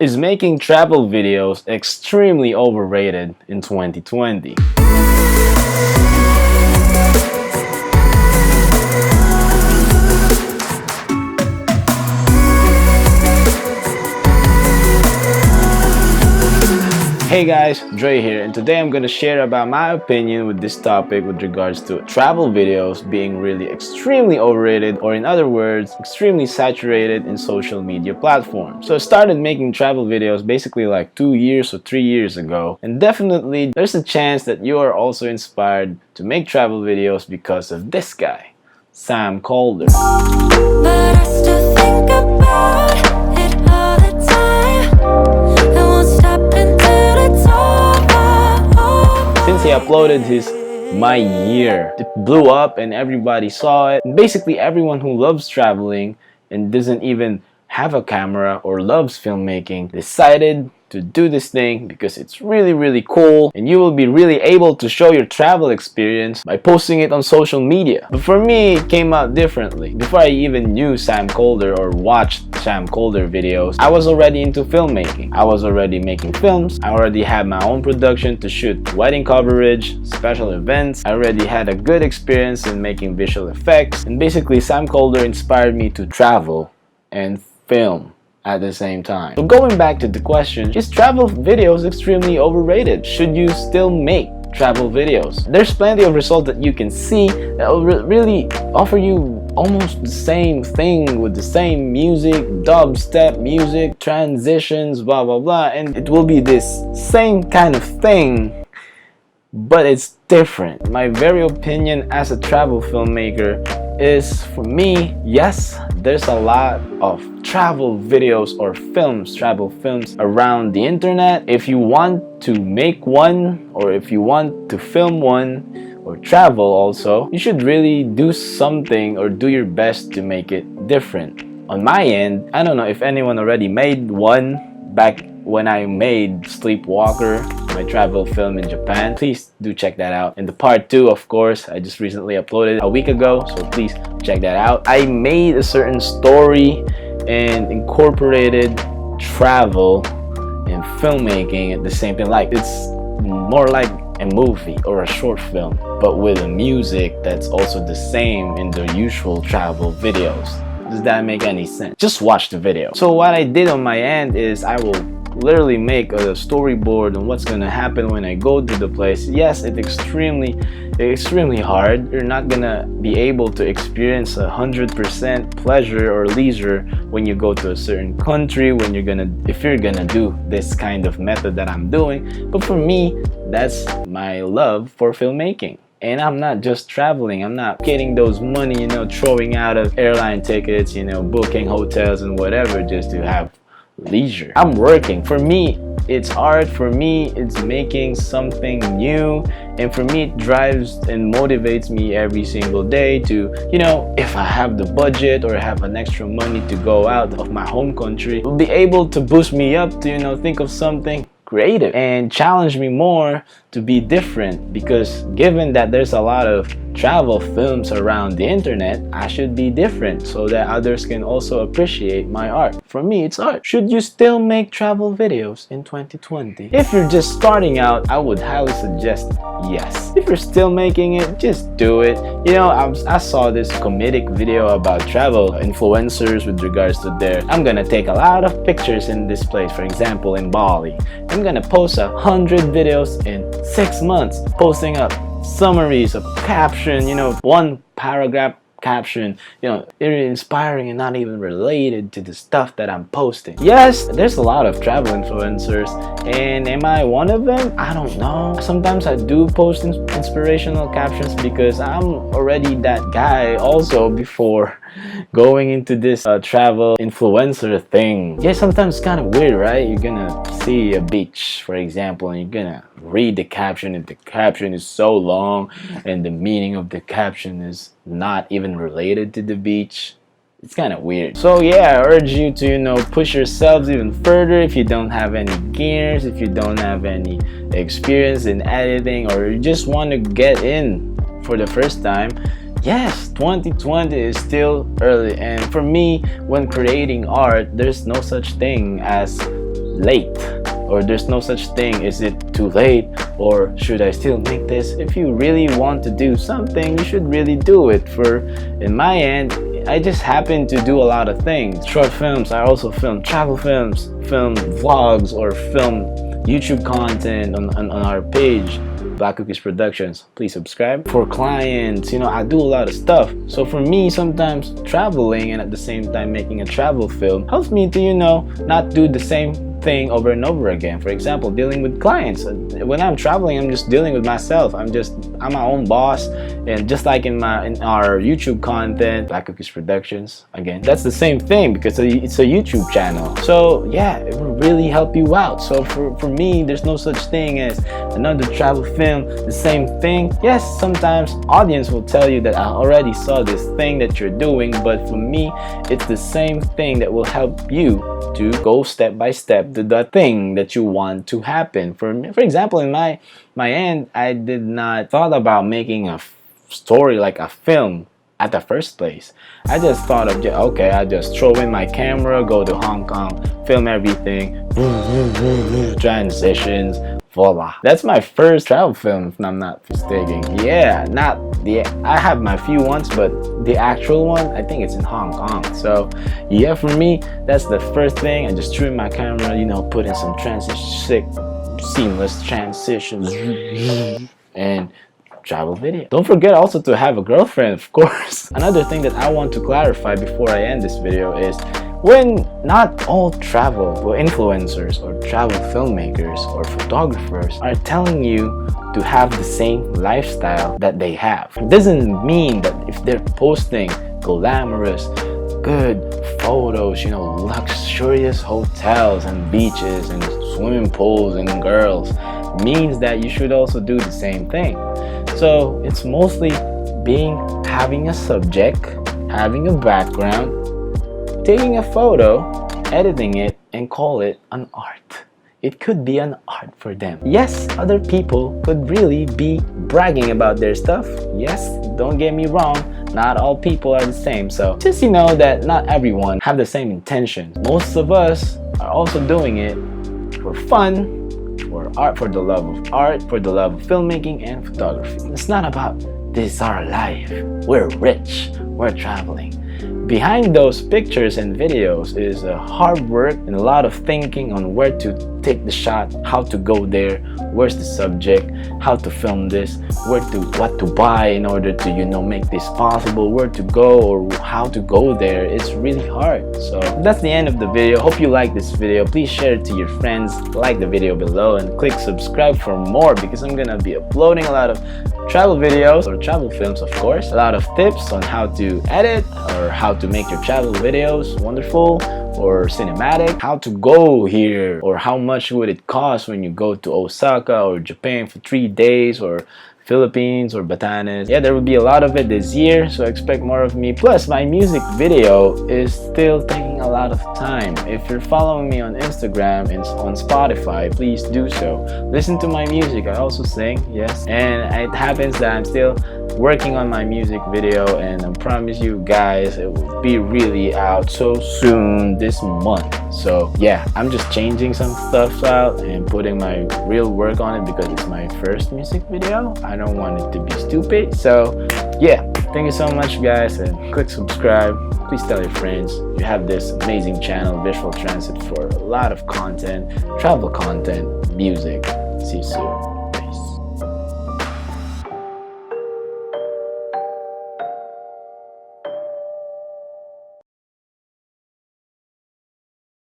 Is making travel videos extremely overrated in 2020? Hey guys, Dre here, and today I'm going to share about my opinion with this topic with regards to travel videos being really extremely overrated, or in other words, extremely saturated in social media platforms. So I started making travel videos basically like 2 years or 3 years ago, and definitely there's a chance that you are also inspired to make travel videos because of this guy, Sam Calder. But I still think about it all the time. Since he uploaded his My Year, it blew up and everybody saw it. And basically everyone who loves traveling and doesn't even have a camera or loves filmmaking decided to do this thing because it's really cool, and you will be really able to show your travel experience by posting it on social media. But for me, it came out differently. Before I even knew Sam Calder or watched Sam Calder videos, I was already into filmmaking. I was already making films. I already had my own production to shoot wedding coverage, special events. I already had a good experience in making visual effects, and basically Sam Calder inspired me to travel and film at the same time. So going back to the question, is travel videos extremely overrated? Should you still make travel videos? There's plenty of results that you can see that will really offer you almost the same thing with the same music, dubstep music, transitions, blah blah blah, and it will be this same kind of thing, but it's different. My very opinion as a travel filmmaker is, for me, yes, there's a lot of travel videos or films, travel films around the internet. If you want to make one, or if you want to film one or travel also, you should really do something or do your best to make it different. On my end, I don't know if anyone already made one back when I made Sleepwalker, my travel film in Japan. Please do check that out. And the part 2, of course, I just recently uploaded a week ago, so please check that out. I made a certain story and incorporated travel and filmmaking at the same time. Like, it's more like a movie or a short film, but with a music that's also the same in the usual travel videos. Does that make any sense? Just watch the video. So what I did on my end is I will literally make a storyboard on what's gonna happen when I go to the place. Yes, it's extremely hard. You're not gonna be able to experience 100% pleasure or leisure when you go to a certain country, if you're gonna do this kind of method that I'm doing. But for me, that's my love for filmmaking. And I'm not just traveling. I'm not getting those money, throwing out of airline tickets, booking hotels and whatever just to have leisure. I'm working. For me, it's art. For me, it's making something new. And for me, it drives and motivates me every single day to, if I have the budget or have an extra money to go out of my home country, it'll be able to boost me up to, think of something creative and challenge me more to be different, because given that there's a lot of travel films around the internet, I should be different so that others can also appreciate my art. For me, it's art. Should you still make travel videos in 2020? If you're just starting out, I would highly suggest yes. If you're still making it, just do it. I saw this comedic video about travel influencers with regards to I'm gonna take a lot of pictures in this place, for example in Bali. I'm gonna post 100 videos in 6 months, posting up summaries of caption, one paragraph caption, really inspiring and not even related to the stuff that I'm posting. Yes, there's a lot of travel influencers, and am I one of them? I don't know. Sometimes I do post inspirational captions because I'm already that guy also before going into this travel influencer thing. Yeah, sometimes it's kind of weird, right? You're gonna see a beach, for example, and you're gonna read the caption, and the caption is so long and the meaning of the caption is not even related to the beach. It's kind of weird. So yeah, I urge you to push yourselves even further. If you don't have any gears, if you don't have any experience in editing, or you just want to get in for the first time, yes, 2020 is still early. And for me, when creating art, there's no such thing as late, or there's no such thing, is it too late, or should I still make this? If you really want to do something, you should really do it. For in my end, I just happen to do a lot of things. Short films, I also film travel films, film vlogs, or film YouTube content on our page, Black Cookies Productions. Please subscribe. For clients, you know, I do a lot of stuff. So for me, sometimes traveling and at the same time making a travel film helps me to, you know, not do the same thing over and over again. For example, dealing with clients. When I'm traveling, I'm just dealing with myself. I'm my own boss, and just like in our YouTube content, Black Cookies Productions, again, that's the same thing because it's a YouTube channel. So yeah, it will really help you out. So for me, there's no such thing as another travel film, the same thing. Yes, sometimes audience will tell you that I already saw this thing that you're doing, but for me, it's the same thing that will help you to go step by step to the thing that you want to happen. For example, in my end, I did not thought about making a story like a film at the first place. I just thought of, okay, I just throw in my camera, go to Hong Kong, film everything, transitions, voila. That's my first travel film, if I'm not mistaken. Yeah, I have my few ones, but the actual one, I think it's in Hong Kong. So yeah, for me, that's the first thing. I just threw in my camera, you know, put in some seamless transitions and travel video. Don't forget also to have a girlfriend, of course. Another thing that I want to clarify before I end this video is, when not all travel influencers or travel filmmakers or photographers are telling you to have the same lifestyle that they have, it doesn't mean that if they're posting glamorous, good photos, you know, luxurious hotels and beaches and swimming pools and girls, means that you should also do the same thing. So it's mostly having a subject, having a background, taking a photo, editing it, and call it an art. It could be an art for them. Yes, other people could really be bragging about their stuff. Yes, don't get me wrong, not all people are the same. So just, you know, that not everyone have the same intentions. Most of us are also doing it for fun, for art, for the love of art, for the love of filmmaking and photography. It's not about this is our life, we're rich, we're traveling. Behind those pictures and videos is hard work and a lot of thinking on where to take the shot, how to go there, where's the subject, how to film this, what to buy in order to, you know, make this possible, where to go or how to go there. It's really hard. So that's the end of the video. Hope you like this video. Please share it to your friends, like the video below, and click subscribe for more, because I'm gonna be uploading a lot of travel videos, or travel films, of course, a lot of tips on how to edit or how to make your travel videos wonderful or cinematic, how to go here, or how much would it cost when you go to Osaka or Japan for 3 days, or Philippines or Batanes. Yeah, there will be a lot of it this year, so expect more of me. Plus, my music video is still taking a lot of time. If you're following me on Instagram and on Spotify, please do so. Listen to my music. I also sing, yes. And it happens that I'm still working on my music video, and I promise you guys it will be really out so soon this month. So yeah, I'm just changing some stuff out and putting my real work on it because it's my first music video. I don't want it to be stupid. So yeah, thank you so much guys, and click subscribe. Please tell your friends. You have this amazing channel, Visual Transit, for a lot of content, travel content, music. See you soon.